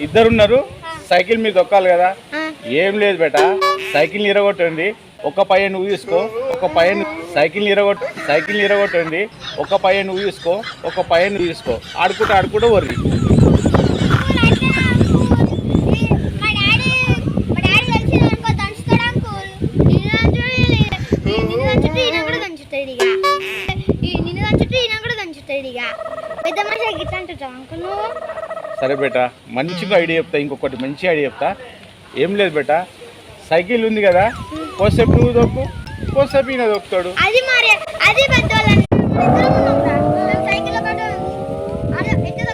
ఇద్దరున్నారు, సైకిల్ మీద దొక్కాలి కదా. ఏం లేదు బేట, సైకిల్ ఇరగొట్టండి, ఒక పయ్య నువ్వు తీసుకో, ఒక పయ్య సైకిల్ ఇరగొట్టండి, ఒక పయ్య నువ్వు తీసుకో, ఒక పయ్య నువ్వు తీసుకో, ఆడుకుంటూ వర్రి. సరే బేట, మంచిగా ఐడియా చెప్తా, ఇంకొకటి మంచి ఐడియా చెప్తా. ఏం లేదు బేట, సైకిల్ ఉంది కదా, కోసేపు నువ్వు దొక్కు, కోసేపు ఈయన దొక్కుతాడు.